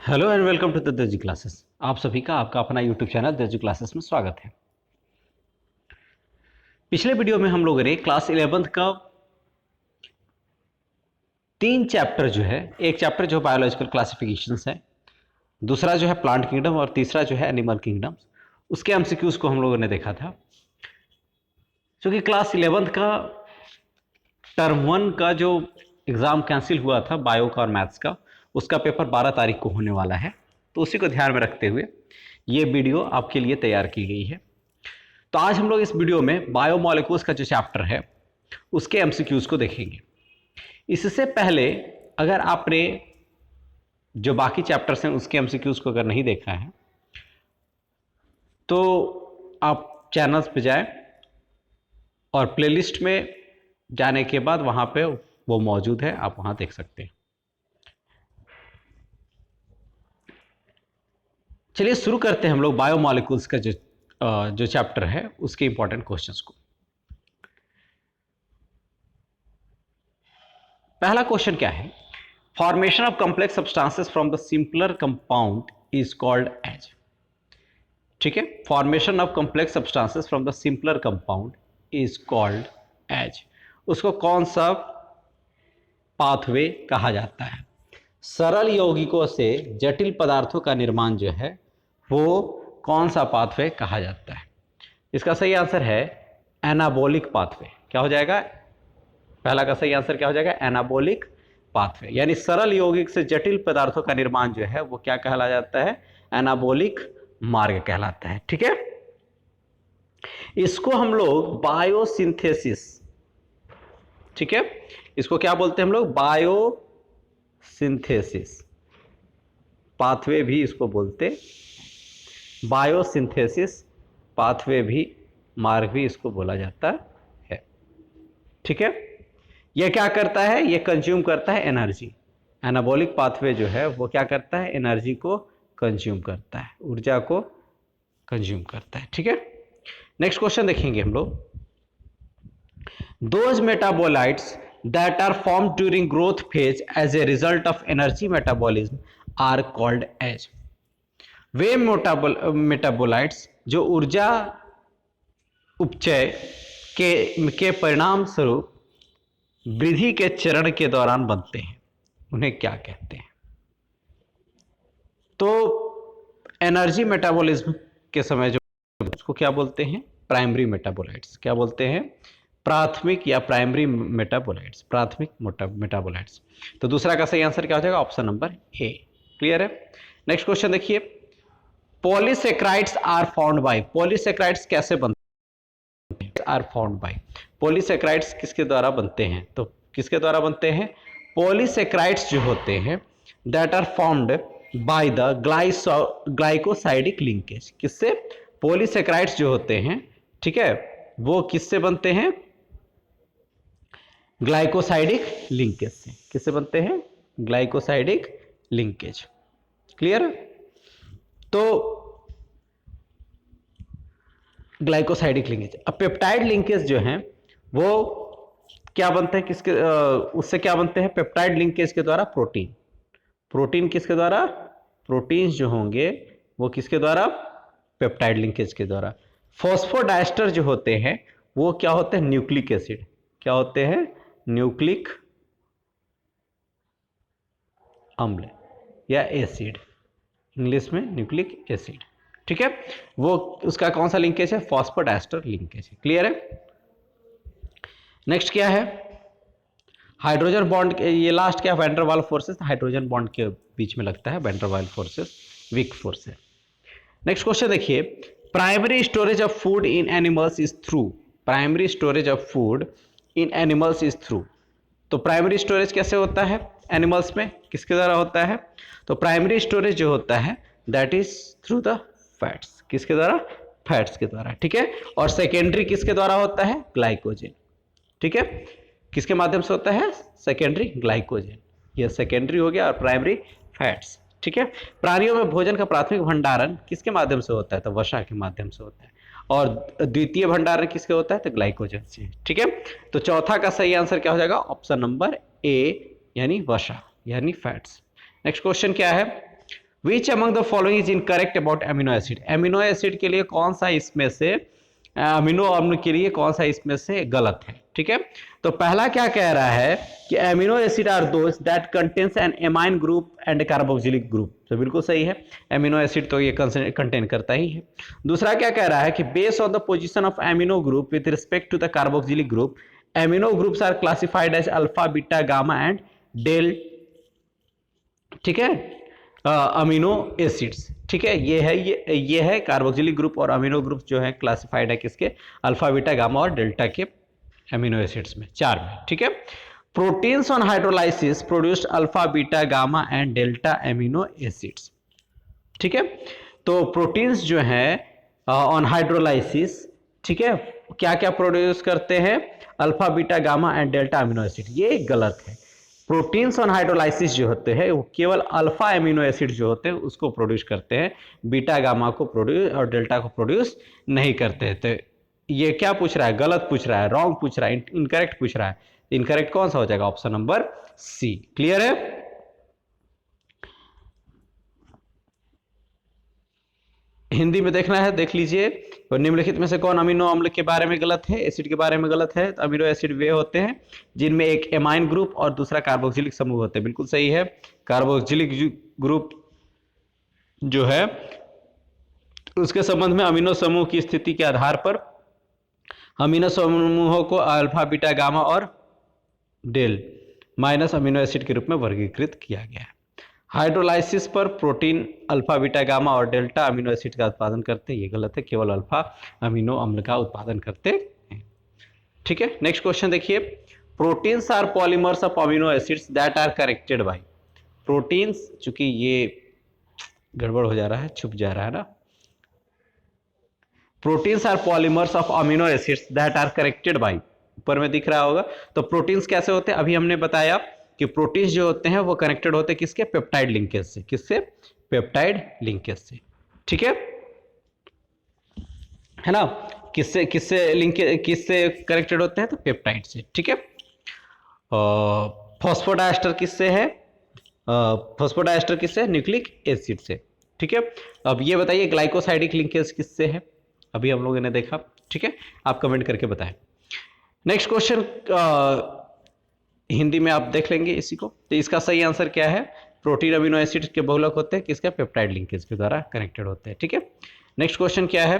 Hello and welcome to the Darji classes. आप सभी का आपका अपना यूट्यूब चैनल दर्जी क्लासेस में स्वागत है। पिछले वीडियो में हम लोगों ने क्लास 11th का 3 चैप्टर जो है, एक चैप्टर जो बायोलॉजिकल क्लासिफिकेशंस है, दूसरा जो है प्लांट किंगडम और तीसरा जो है एनिमल किंगडम, उसके एमसीक्यूज को हम लोगों ने देखा था। क्योंकि क्लास 11th का टर्म 1 का जो एग्ज़ाम कैंसिल हुआ था बायो का और मैथ्स का, उसका पेपर 12 तारीख को होने वाला है, तो उसी को ध्यान में रखते हुए ये वीडियो आपके लिए तैयार की गई है। तो आज हम लोग इस वीडियो में बायोमोलिक्यूल्स का जो चैप्टर है उसके एमसीक्यूज को देखेंगे। इससे पहले अगर आपने जो बाकी चैप्टर्स हैं उसके एमसीक्यूज को अगर नहीं देखा है तो आप चैनल्स पे जाएं और प्लेलिस्ट में जाने के बाद वहां पे वो मौजूद है, आप वहां देख सकते हैं। चलिए शुरू करते हैं हम लोग बायोमोलिक्यूल्स का जो चैप्टर है उसके इंपॉर्टेंट क्वेश्चंस को। पहला क्वेश्चन क्या है? Formation of complex substances from the simpler compound is called as. ठीक है, formation of complex substances from the simpler compound is called as. उसको कौन सा पाथवे कहा जाता है? सरल यौगिकों से जटिल पदार्थों का निर्माण जो है वो कौन सा पाथवे कहा जाता है? इसका सही आंसर है एनाबॉलिक पाथवे। क्या हो जाएगा? पहला का सही आंसर क्या हो जाएगा? Anabolic pathway. यानी सरल यौगिक से जटिल पदार्थों का निर्माण जो है वो क्या कहला जाता है? एनाबॉलिक मार्ग कहलाता है। ठीक है, इसको हम लोग बायोसिंथेसिस, ठीक है, इसको क्या बोलते हैं हम लोग? बायोसिंथेसिस पाथवे भी इसको बोलते, बायोसिंथेसिस पाथवे भी, मार्ग भी इसको बोला जाता है। ठीक है, यह क्या करता है? यह कंज्यूम करता है एनर्जी। एनाबॉलिक पाथवे जो है वो क्या करता है? एनर्जी को कंज्यूम करता है, ऊर्जा को कंज्यूम करता है। ठीक है, नेक्स्ट क्वेश्चन देखेंगे हम लोग। Those metabolites that are formed during growth phase as a result of energy metabolism are called as. वे मेटाबोलाइट्स जो ऊर्जा उपचय के परिणाम स्वरूप वृद्धि के चरण के दौरान बनते हैं, उन्हें क्या कहते हैं? तो एनर्जी मेटाबॉलिज्म के समय जो उसको क्या बोलते हैं? Primary metabolites. क्या बोलते हैं? प्राथमिक या प्राइमरी मेटाबोलाइट्स, प्राथमिक मेटाबोलाइट्स। तो दूसरा का सही आंसर क्या हो जाएगा? Option number A. क्लियर है? नेक्स्ट क्वेश्चन देखिए। Polysaccharides are found by. Polysaccharides कैसे बनते हैं? Are found by. पॉलीसेक्राइड्स किसके द्वारा बनते हैं? तो किसके द्वारा बनते हैं? पॉलीसेक्राइड्स जो होते हैं that are found by the glycosidic linkage. किससे? पॉलीसेक्राइड्स जो होते हैं, ठीक है, वो किससे बनते हैं? ग्लाइकोसाइडिक लिंकेज से। किससे बनते हैं? Glycosidic linkage. क्लियर? तो ग्लाइकोसाइडिक लिंकेज। अब पेप्टाइड लिंकेज जो हैं वो क्या बनते हैं? किसके उससे क्या बनते हैं? पेप्टाइड लिंकेज के द्वारा प्रोटीन। प्रोटीन किसके द्वारा? प्रोटीन्स जो होंगे वो किसके द्वारा? पेप्टाइड लिंकेज के द्वारा। फॉस्फोडाइस्टर जो होते हैं वो क्या होते हैं? Nucleic acid. क्या होते हैं? न्यूक्लिक अम्ल या एसिड, इंग्लिश में न्यूक्लिक एसिड। ठीक है, वो उसका कौन सा लिंकेज है? फॉस्फोडाइस्टर लिंकेज है। क्लियर है? नेक्स्ट क्या है? Hydrogen bond. ये लास्ट क्या? Van der Waals forces. Hydrogen bond के बीच में लगता है van der Waals forces, weak force है। नेक्स्ट क्वेश्चन देखिए। Primary storage of food in animals is through. Primary storage of food in animals is through. तो primary storage कैसे होता है एनिमल्स में? किसके द्वारा होता है? तो प्राइमरी स्टोरेज जो होता है that is through the fats. किसके द्वारा? फैट्स के द्वारा। ठीक है, और सेकेंडरी किसके द्वारा होता है? ग्लाइकोजन। ठीक है, किसके माध्यम से होता है? Secondary glycogen. ये सेकेंडरी हो गया और प्राइमरी फैट्स। ठीक है, प्राणियों में भोजन का प्राथमिक भंडारण किसके माध्यम से होता है? तो वसा के माध्यम से होता है। और द्वितीय भंडारण किसके होता है? तो ग्लाइकोजन से। ठीक है, तो चौथा का सही आंसर क्या हो जाएगा? ऑप्शन नंबर ए, यानी वसा, यानी फैट्स। नेक्स्ट क्वेश्चन क्या है? Which among the following is incorrect about amino acid, amino acid के लिए कौन सा इसमें से, अमीनो अम्ल के लिए कौन सा इसमें से गलत है। ठीक है, तो पहला क्या कह रहा है कि amino acid are those that contains an amine group and carboxylic group, तो बिल्कुल सही है, अमीनो एसिड तो ये कंटेन करता ही है। दूसरा क्या कह रहा है कि based on the position of amino group with respect to the carboxylic group, amino groups are classified as alpha beta gamma and del, ठीक है, अमीनो एसिड्स। ठीक है, ये है कार्बोक्सिलिक ग्रुप और अमीनो ग्रुप जो है क्लासिफाइड है किसके, अल्फा बीटा गामा और डेल्टा के अमीनो एसिड्स में, 4 में। ठीक है, proteins on hydrolysis produced alpha beta gamma and delta amino acids. ठीक है, तो प्रोटीन्स जो है ऑन हाइड्रोलाइसिस, ठीक है, क्या क्या प्रोड्यूस करते हैं, alpha beta gamma and delta amino acid, ये गलत है। प्रोटीन्स ऑन हाइड्रोलाइसिस जो होते हैं वो केवल अल्फा एमिनो एसिड जो होते हैं उसको प्रोड्यूस करते हैं, बीटा गामा को प्रोड्यूस और डेल्टा को प्रोड्यूस नहीं करते। तो ये क्या पूछ रहा है, गलत पूछ रहा है, रॉन्ग पूछ रहा है, इनकरेक्ट पूछ रहा है। इनकरेक्ट कौन सा हो जाएगा, ऑप्शन नंबर सी। क्लियर है, हिंदी में देखना है देख लीजिए। और निम्नलिखित में से कौन अमीनो अम्ल के बारे में गलत है, एसिड के बारे में गलत है। तो अमीनो एसिड वे होते हैं जिनमें एक एमाइन ग्रुप और दूसरा कार्बोक्सिलिक समूह होते हैं, बिल्कुल सही है। कार्बोक्सिलिक ग्रुप जो है उसके संबंध में अमीनो समूह की स्थिति के आधार पर अमीनो समूहों को अल्फा बीटा गामा और डेल माइनस अमीनो एसिड के रूप में वर्गीकृत किया गया है। हाइड्रोलाइसिस पर प्रोटीन अल्फा बीटा गामा और डेल्टा अमीनो एसिड का उत्पादन करते हैं, ये गलत है, केवल अल्फा अमीनो अम्ल का उत्पादन करते हैं। ठीक है, नेक्स्ट क्वेश्चन देखिए, proteins are polymers of amino acids that are corrected by, proteins, चूंकि ये गड़बड़ हो जा रहा है, छुप जा रहा है ना, proteins are polymers of amino acids that are corrected by, ऊपर में दिख रहा होगा। तो प्रोटीन्स कैसे होते हैं, अभी हमने बताया कि प्रोटीन्स जो होते हैं वो कनेक्टेड होते हैं किसके, पेप्टाइड लिंकेज से, किससे, पेप्टाइड लिंकेज से। ठीक है ना, किससे किससे लिंकेज, किससे कनेक्टेड होते हैं, तो पेप्टाइड से। ठीक है, फॉस्फोडाइस्टर किससे है, फॉस्फोडाइस्टर किससे, न्यूक्लिक एसिड से। ठीक है, अब ये बताइए ग्लाइकोसाइडिक लिंकेज किससे है, अभी हम लोगों ने देखा। ठीक है, आप कमेंट करके बताएं। नेक्स्ट क्वेश्चन हिंदी में आप देख लेंगे इसी को। तो इसका सही आंसर क्या है, प्रोटीन अमीनो एसिड के बहुलक होते हैं किसका, पेप्टाइड लिंकेज के द्वारा कनेक्टेड होते हैं। ठीक है, नेक्स्ट क्वेश्चन क्या है,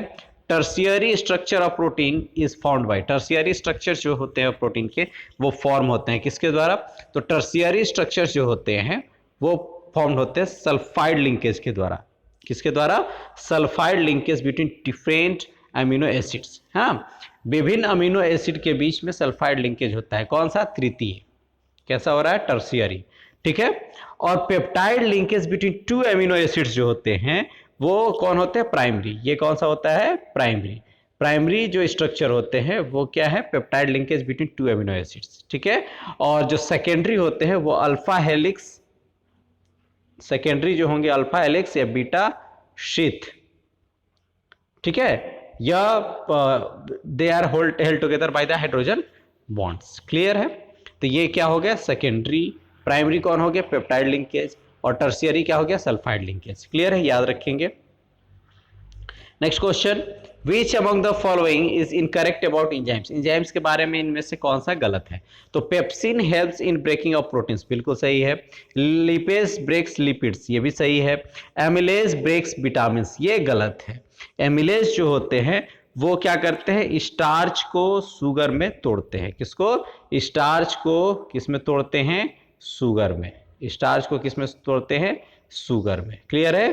tertiary structure of protein is found by, tertiary structure जो होते हैं प्रोटीन के वो फॉर्म होते हैं किसके द्वारा, तो टर्शियरी स्ट्रक्चर जो होते हैं वो फॉर्म होते हैं सल्फाइड लिंकेज के द्वारा, किसके द्वारा, sulphide linkage between different amino acids. हाँ, विभिन्न अमीनो एसिड के बीच में सल्फाइड लिंकेज होता है, कौन सा, तृतीय, कैसा हो रहा है, टर्शियरी। ठीक है, और peptide linkage between 2 amino acids जो होते हैं वो कौन होते हैं, प्राइमरी, ये कौन सा होता है, प्राइमरी। प्राइमरी जो स्ट्रक्चर होते हैं वो क्या है, peptide linkage between 2 amino acids. ठीक है, और जो सेकेंडरी होते हैं वो अल्फा हेलिक्स, सेकेंडरी जो होंगे अल्फा हेलिक्स या बीटा शीथ। ठीक है, या they are held together by the hydrogen bonds. Clear है, तो ये क्या हो गया, सेकेंडरी। प्राइमरी कौन हो गया, पेप्टाइड लिंकेज, और टर्शियरी क्या हो गया, सल्फाइड लिंकेज। क्लियर है, याद रखेंगे। Next question, which among the following is incorrect about enzymes, enzymes के बारे में इनमें से कौन सा गलत है, तो pepsin helps in breaking of proteins, बिल्कुल सही है। लिपेज ब्रेक्स लिपिड्स, ये भी सही है। एमिलेज ब्रेक्स विटामिन, ये गलत है। एमिलेज जो होते हैं वो क्या करते हैं, स्टार्च को शुगर में तोड़ते हैं, किसको, स्टार्च को किस में तोड़ते हैं, शुगर में, स्टार्च को किस में तोड़ते हैं, शुगर में। क्लियर है,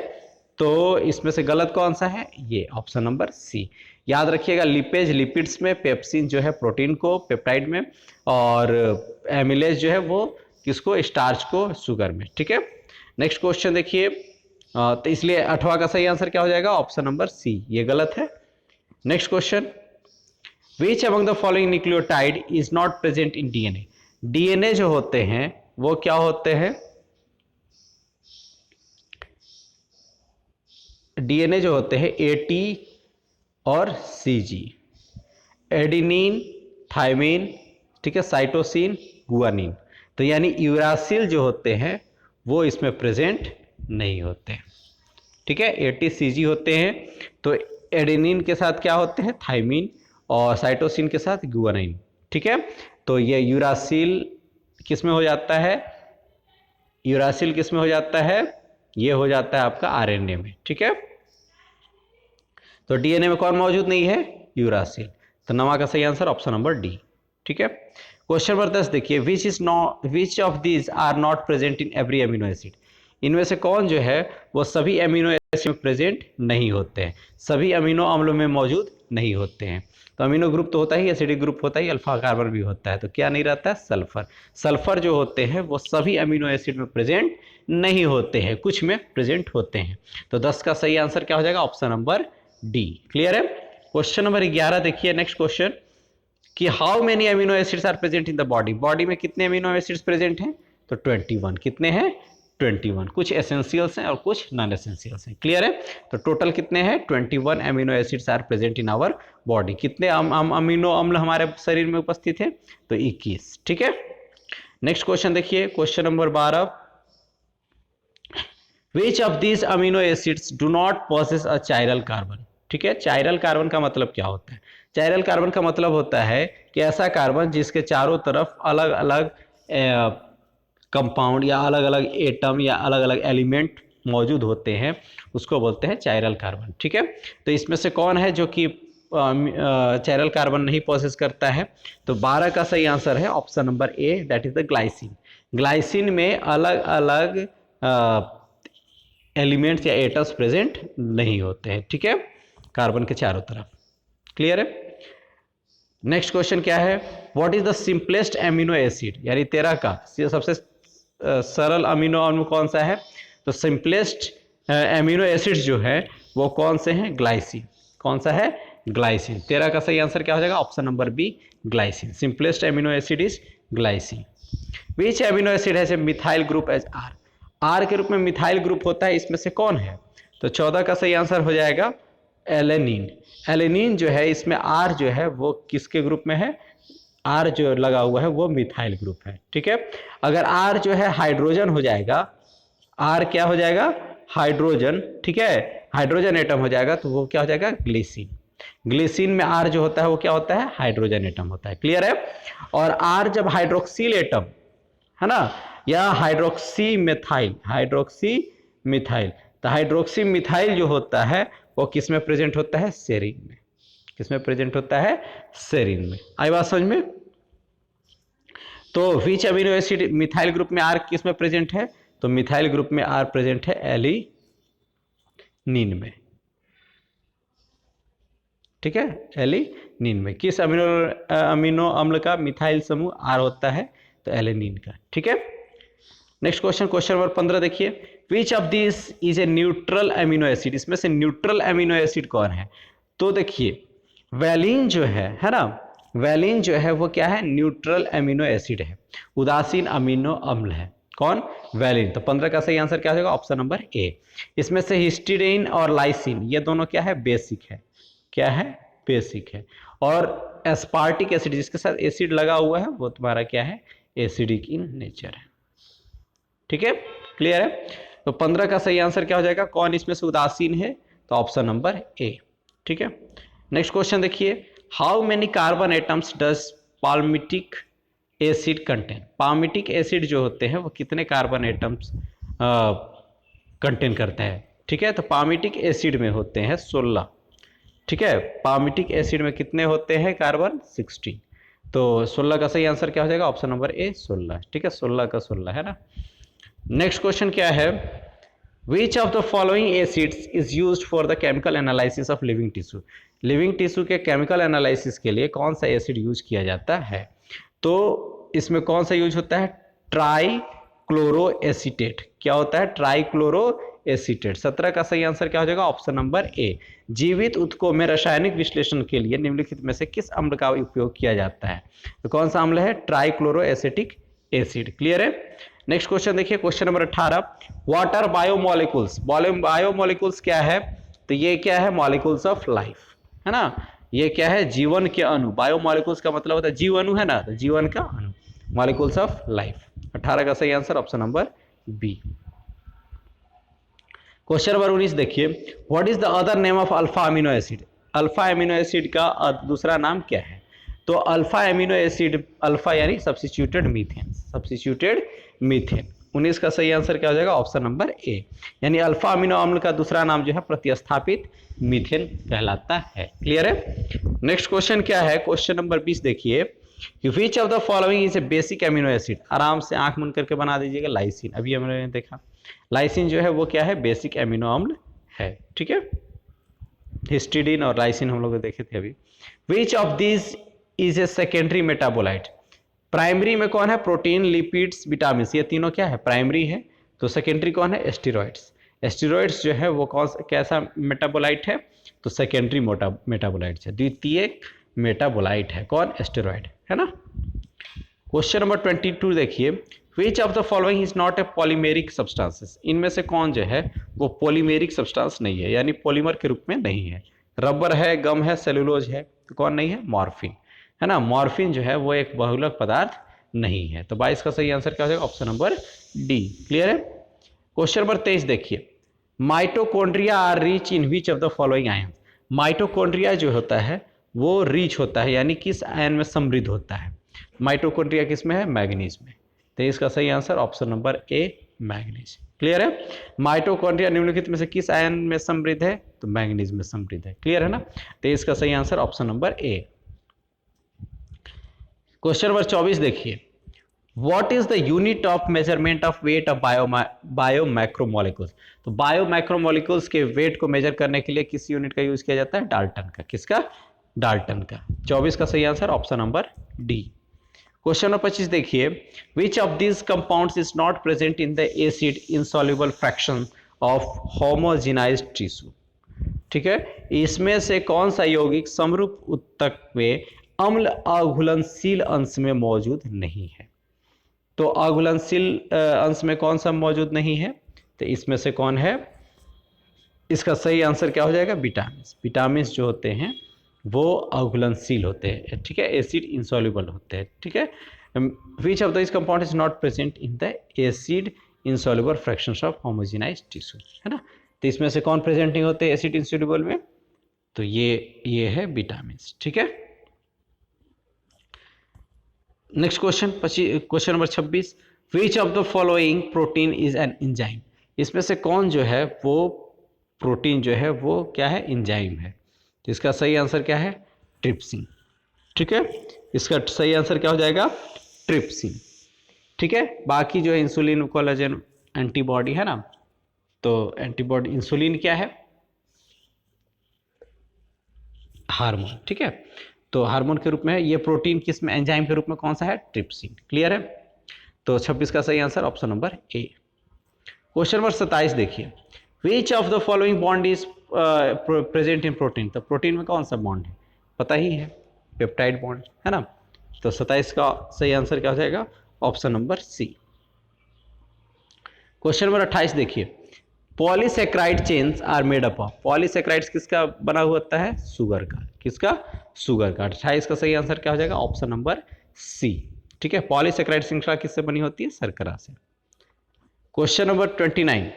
तो इसमें से गलत कौन सा है, ये ऑप्शन नंबर सी। याद रखिएगा, लिपेज लिपिड्स में, पेप्सिन जो है प्रोटीन को पेप्टाइड में, और एमिलेज जो है वो किसको, स्टार्च को शुगर में। ठीक है, नेक्स्ट क्वेश्चन देखिए, तो इसलिए 8वां का सही आंसर क्या हो जाएगा, ऑप्शन नंबर सी, ये गलत है। Next question, which among the following nucleotide is not present in DNA, DNA जो होते हैं वो क्या होते हैं, डीएनए जो होते हैं एटी और सीजी, एडिनिन, थायमिन, ठीक है, साइटोसिन, गुआनिन। तो यानी यूरासिल जो होते हैं वो इसमें प्रेजेंट नहीं होते। ठीक है, ATCG होते हैं। तो एडेनिन के साथ क्या होते हैं, थाइमिन, और साइटोसिन के साथ गुआनिन। ठीक है, तो ये यूरासिल किस में हो जाता है, यूरासिल किस में हो जाता है, ये हो जाता है आपका RNA में। ठीक है, तो DNA में कौन मौजूद नहीं है, यूरासिल। तो नमा का सही आंसर ऑप्शन नंबर डी। ठीक है, क्वेश्चन नंबर 10 देखिए, which of these are not present in every amino acid. इनमें से कौन जो है वो सभी अमीनो एसिड में प्रेजेंट नहीं होते हैं, सभी अमीनो अम्लों में मौजूद नहीं होते हैं। तो अमीनो ग्रुप तो होता ही, एसिडिक ग्रुप होता ही, अल्फा कार्बन भी होता है, तो क्या नहीं रहता है, सल्फर। सल्फर जो होते हैं वो सभी अमीनो एसिड में प्रेजेंट नहीं होते हैं, कुछ में प्रेजेंट होते हैं। तो 10 का सही आंसर क्या हो जाएगा, ऑप्शन नंबर डी। क्लियर है। क्वेश्चन नंबर 11 देखिए, नेक्स्ट क्वेश्चन कि how many amino acids are present in the body. Body में कितने अमीनो एसिड्स प्रेजेंट हैं, तो 21। कितने हैं, 21। कुछ एसेंशियल्स हैं और कुछ नॉन एसेंशियल्स हैं। क्लियर है, तो टोटल कितने हैं, 21 amino acids are present in our body. कितने अमीनो अम्ल हमारे शरीर में उपस्थित है, तो 21। ठीक है, नेक्स्ट क्वेश्चन देखिए, question number 12, which of these amino acids do not possess a chiral carbon. ठीक है, चायरल कार्बन का मतलब क्या होता है, चायरल कार्बन का मतलब होता है कि ऐसा कार्बन जिसके चारों तरफ अलग अलग कंपाउंड या अलग अलग एटम या अलग अलग एलिमेंट मौजूद होते हैं, उसको बोलते हैं चायरल कार्बन। ठीक है, तो इसमें से कौन है जो कि चायरल कार्बन नहीं पोसेस करता है, तो 12 का सही आंसर है option number A, that is the glycine. Glycine में अलग अलग एलिमेंट्स या एटम्स प्रेजेंट नहीं होते हैं। ठीक है, कार्बन के चारों तरफ। क्लियर है। नेक्स्ट क्वेश्चन क्या है, what is the simplest amino acid, यानी 13 का सबसे सरल अमीनो अम्ल कौन सा है, तो सिंपलेस्ट एमिनो एसिड्स जो है वो कौन से हैं, ग्लाइसिन। कौन सा है, ग्लाइसिन। 13 का सही आंसर क्या हो जाएगा, option number B, glycine. Simplest amino acid is glycine. Which amino acid है methyl group as R. R के रूप में मिथाइल ग्रुप होता है, इसमें से कौन है, तो 14 का सही आंसर हो जाएगा एलेनिन। एलेनिन जो है इसमें आर जो है वो किसके ग्रुप में है, आर जो लगा हुआ है वो मिथाइल ग्रुप है। ठीक है, अगर आर जो है हाइड्रोजन हो जाएगा, आर क्या हो जाएगा, हाइड्रोजन। ठीक है, हाइड्रोजन एटम हो जाएगा तो वो क्या हो जाएगा, ग्लिसिन। ग्लिसिन में आर जो होता है वो क्या होता है, हाइड्रोजन एटम होता है। क्लियर है। और आर जब हाइड्रोक्सिल एटम है ना, या हाइड्रोक्सी मिथाइल, हाइड्रोक्सी मिथाइल, तो हाइड्रोक्सी मिथाइल जो होता है वो किस में प्रेजेंट होता है, सेरीन में। किस में प्रेजेंट होता है, सेरीन में। आई बात समझ में। तो which amino acid methyl group में आर किस में प्रेजेंट है, तो मिथाइल ग्रुप में आर प्रेजेंट है एलिनीन में। ठीक है, एलिनीन में। किस अमीनो अम्ल का मिथाइल समूह आर होता है, तो एलिनीन का। ठीक है, नेक्स्ट क्वेश्चन, क्वेश्चन नंबर 15 देखिए, which of this is a neutral amino acid. इसमें से न्यूट्रल अमीनो एसिड कौन है, तो देखिए वैलिन जो है ना, वैलिन जो है वो क्या है, न्यूट्रल अमीनो एसिड है, उदासीन अमीनो अम्ल है। कौन, वैलिन। तो 15 का सही आंसर क्या हो जाएगा, ऑप्शन नंबर ए। इसमें से हिस्टीडीन और लाइसिन ये दोनों क्या है, बेसिक है। क्या है, बेसिक है। और एस्पार्टिक एसिड जिसके साथ एसिड लगा हुआ है वो तुम्हारा क्या है, एसिडिक इन नेचर है। ठीक है, क्लियर है। तो 15 का सही आंसर क्या हो जाएगा, कौन इसमें से उदासीन है, तो ऑप्शन नंबर ए। ठीक है, नेक्स्ट क्वेश्चन देखिए, how many carbon atoms does palmitic acid contain. Palmitic acid जो होते हैं वो कितने कार्बन एटम्स कंटेन करते हैं। ठीक है, तो पाल्मिटिक एसिड में होते हैं 16। ठीक है, पाल्मिटिक एसिड में कितने होते हैं कार्बन, 16। तो 16 का सही आंसर क्या हो जाएगा, ऑप्शन नंबर ए, 16। ठीक है, 16 का 16 है ना। नेक्स्ट क्वेश्चन क्या है, विच of the following acids is used for the chemical analysis of living tissue. Living tissue के केमिकल एनालिसिस के लिए कौन सा एसिड यूज किया जाता है, तो इसमें कौन सा यूज होता है, ट्राई क्लोरो एसीटेट। क्या होता है, ट्राई क्लोरो एसीटेट। 17 का सही आंसर क्या हो जाएगा, ऑप्शन नंबर ए। जीवित ऊतकों में रासायनिक विश्लेषण के लिए निम्नलिखित में से किस अम्ल का उपयोग किया जाता है, तो कौन सा अम्ल है, trichloro acetic acid. Clear है। नेक्स्ट क्वेश्चन देखिए, question number 18, what are biomolecules. Biomolecules क्या है, तो ये क्या है, मॉलिक्यूल्स ऑफ लाइफ है ना, ये क्या है, जीवन के अणु। बायोमोलिकुल्स का मतलब होता है जीव अणु है ना, तो जीवन का अणु, मॉलिक्यूल्स ऑफ लाइफ। 18 का सही answer option number B. Question number 19 देखिए, what is the other name of alpha amino acid? Alpha amino acid का दूसरा नाम क्या है? तो अल्फा अमीनो एसिड, अल्फा यानी सब्स्टिट्यूटेड मीथेन, सब्स्टिट्यूटेड मीथेन। 19 का सही आंसर क्या हो जाएगा? ऑप्शन नंबर ए, यानी अल्फा अमीनो अम्ल का दूसरा नाम जो है प्रतिस्थापित मीथेन कहलाता है। क्लियर है? नेक्स्ट क्वेश्चन क्या है? क्वेश्चन नंबर 20 देखिए, which of the following is a basic amino acid? आराम से आंख बंद करके बना दीजिएगा। लाइसिन, अभी हमने देखा लाइसिन जो है वो क्या है? बेसिक अमीनो अम्ल है। ठीक है, हिस्टिडीन और लाइसिन हम लोग देखे थे अभी। Which of this is a secondary metabolite? Primary में कौन है? प्रोटीन, लिपिड्स, विटामिन, ये तीनों क्या है? प्राइमरी है। तो सेकेंडरी कौन है? एस्टेरॉइड्स। एस्टेरॉइड्स जो है वो कौन कैसा मेटाबोलाइट है? तो सेकेंडरी मेटाबोलाइट है, द्वितीयक मेटाबोलाइट है। कौन? एस्टेरॉइड, है ना। क्वेश्चन नंबर 22 देखिए, which of the following is not a polymeric substances? इनमें से कौन जो है वो पॉलीमेरिक सब्सटेंस नहीं है, यानी पॉलीमर के रूप में नहीं है। रबर है, गम है, सेलुलोज है, तो कौन नहीं है? मॉर्फिन, है ना। मॉर्फिन जो है वो एक बहुलक पदार्थ नहीं है। तो 22 का सही आंसर क्या हो जाएगा? Option number D. क्लियर है? क्वेश्चन नंबर 23 देखिए, mitochondria are rich in which of the following ion? Mitochondria जो होता है वो रिच होता है, यानी किस आयन में समृद्ध होता है? माइटोकॉन्ड्रिया किस में है? मैग्नीज में। तो इसका सही आंसर ऑप्शन नंबर ए, मैग्नीज। क्लियर है? माइटोकॉन्ड्रिया निम्नलिखित में से किस आयन में समृद्ध है? तो मैग्नीज में समृद्ध है। क्लियर है ना? तो इसका सही answer option number A. Question number 24 देखिए, what is the unit of measurement of weight of biomacromolecules? तो बायोमैक्रोमोलिक्यूल्स के वेट को मेजर करने के लिए किस यूनिट का यूज किया जाता है? डाल्टन का। किसका? डाल्टन का। 24 का सही answer option number D. Question number 25 देखिए, which of this compounds is not present in the acid insoluble fraction of homogenised tissue? ठीक है, इसमें से कौन सा यौगिक समरूप उत्तक में अम्ल अघुलनशील अंश में मौजूद नहीं है? तो अघुलनशील अंश में कौन सा मौजूद नहीं है? तो इसमें से कौन है? इसका सही आंसर क्या हो जाएगा? विटामिन। विटामिन जो होते हैं वो अघुलनशील होते हैं। ठीक है, एसिड इंसॉल्युबल होते हैं। ठीक है, which of this compound is not present in the acid insoluble fractions of homogenised tissue, है ना। तो इसमें से कौन प्रेजेंट नहीं होते एसिड इंसॉल्युबल में? तो ये है विटामिन। ठीक है, next question, question number 26, which of the following protein is an enzyme? इसमें से कौन जो है वो प्रोटीन जो है वो क्या है? एंजाइम है। तो इसका सही आंसर क्या है? ट्रिप्सिन। ठीक है, इसका सही आंसर क्या हो जाएगा? ट्रिप्सिन। ठीक है, बाकी जो है इंसुलिन, कोलेजन, एंटीबॉडी, है ना। तो एंटीबॉडी, इंसुलिन क्या है? हार्मोन। ठीक है, तो हार्मोन के रूप में है। ये प्रोटीन किस में? एंजाइम के रूप में कौन सा है? ट्रिप्सिन। क्लियर है? तो 26 का सही answer option number A. Question number 27 देखिए, which of the following bond is present in protein? तो प्रोटीन में कौन सा बॉन्ड है? पता ही है, पेप्टाइड बॉन्ड, है ना। तो 27 का सही आंसर क्या हो जाएगा? Option number C. Question number 28 देखिए, polysaccharide chains are made up of? Polysaccharides किसका बना हुआ होता है? शुगर का। किसका? शुगर का। 28 का सही आंसर क्या हो जाएगा? Option number C. ठीक है, पॉलीसेक्राइड श्रृंखला किससे बनी होती है? शर्करा से। Question number 29,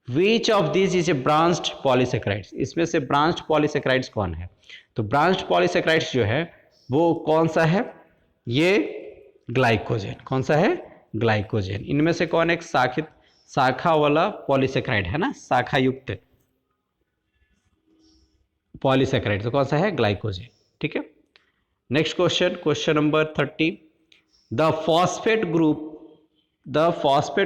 which of this is a branched polysaccharides? इसमें से ब्रांच्ड पॉलीसेक्राइड्स कौन है? तो ब्रांच्ड पॉलीसेक्राइड्स जो है वो कौन सा है? ये ग्लाइकोजेन। कौन सा है? ग्लाइकोजेन। इनमें से कौन एक शाखा वाला पॉलीसेक्राइड है ना, शाखा युक्त पॉलीसेक्राइड, तो कौन सा है? ग्लाइकोजेन। ठीक है, next question, question number 30, the phosphate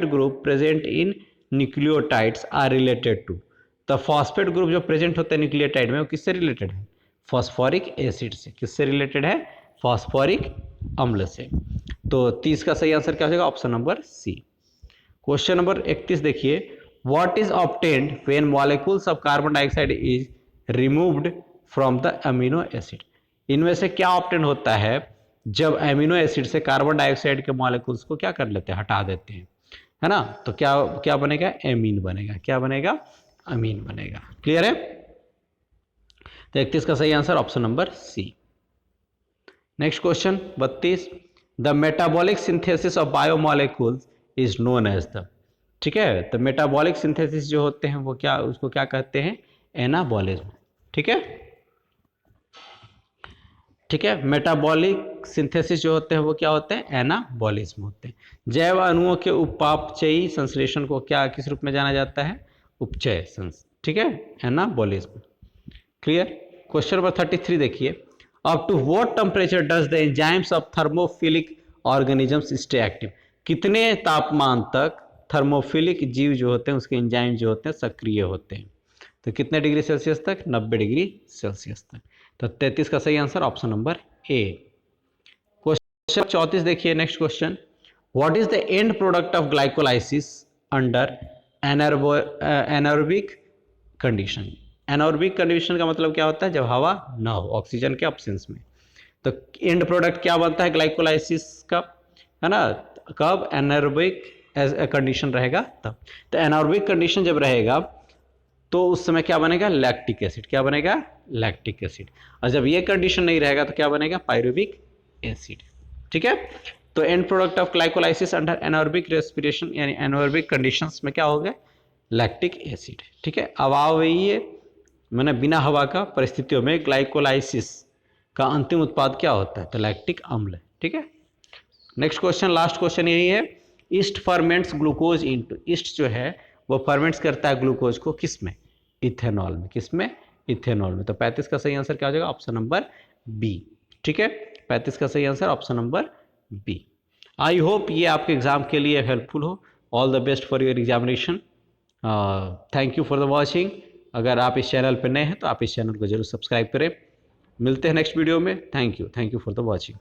group present in nucleotides are related to? The phosphate group जो प्रेजेंट होता है न्यूक्लियोटाइड में वो किससे रिलेटेड है? फॉस्फोरिक एसिड से। किससे रिलेटेड है? फॉस्फोरिक अम्ल से। तो 30 का सही आंसर क्या हो जाएगा? Option number C. Question number 31 देखिए, what is obtained when molecules of carbon dioxide is removed from the amino acid? इनमें से क्या ऑब्टेन होता है जब अमीनो एसिड से कार्बन डाइऑक्साइड के मॉलिक्यूल्स को क्या कर लेते हैं? हटा देते हैं, है ना। तो क्या बनेगा? एमीन बनेगा। क्या बनेगा? अमीन बनेगा। क्लियर है? तो 31 का सही answer option number C. Next question 32, the metabolic synthesis of biomolecules is known as the? ठीक है, तो मेटाबॉलिक सिंथेसिस जो होते हैं वो क्या, उसको क्या कहते हैं, एनाबॉलिज्म। ठीक है, ठीक है, मेटाबॉलिक सिंथेसिस जो होते हैं वो क्या होते हैं, एनाबॉलिज्म होते हैं। जैव अणुओं के उपापचयी संश्लेषण को क्या, किस रूप में जाना जाता है, उपचय ठीक है, एनाबॉलिज्म। क्लियर। क्वेश्चन नंबर 33 देखिए, up to what temperature does the enzymes of thermophilic organisms stay active, कितने तापमान तक थर्मोफिलिक जीव जो होते हैं उसके एंजाइम जो होते हैं सक्रिय होते हैं, तो कितने डिग्री सेल्सियस तक, 90 डिग्री सेल्सियस तक। तो 33 का सही answer option number A. Question 34 देखिए, next question, what is the end product of glycolysis under anaerobic condition. Anaerobic condition का मतलब क्या होता है, जब हवा ना हो, ऑक्सीजन के अब्सेंस में। तो एंड प्रोडक्ट क्या बनता है ग्लाइकोलाइसिस का, है ना, कब, एनारोबिक कंडीशन रहेगा तब। तो एनारोबिक कंडीशन जब रहेगा तो उस समय क्या बनेगा, लैक्टिक एसिड, क्या बनेगा, लैक्टिक एसिड। और जब ये कंडीशन नहीं रहेगा तो क्या बनेगा, पायरुविक एसिड। ठीक है, तो and product of glycolysis under anaerobic respiration यानी एनारोबिक कंडीशंस में क्या हो गया, लैक्टिक एसिड। ठीक है, अवायवीय मैंने बिना हवा का परिस्थितियों में ग्लाइकोलाइसिस का अंतिम उत्पाद क्या होता है, तो लैक्टिक अम्ल। ठीक है, नेक्स्ट क्वेश्चन, लास्ट क्वेश्चन यही है, ईस्ट फर्मेंट्स ग्लूकोज इनटू, ईस्ट जो है वो फर्मेंट्स करता है ग्लूकोज को किस में, इथेनॉल में। किस में, इथेनॉल में। तो 35 का सही आंसर क्या हो जाएगा, ऑप्शन नंबर बी। ठीक है, 35 का सही answer option number B. I hope ये आपके एग्जाम के लिए हेल्पफुल हो। All the best for your examination. Thank you for the watching. अगर आप इस चैनल पर नए हैं तो आप इस चैनल को जरूर सब्सक्राइब करें। मिलते हैं नेक्स्ट वीडियो में। Thank you for the watching.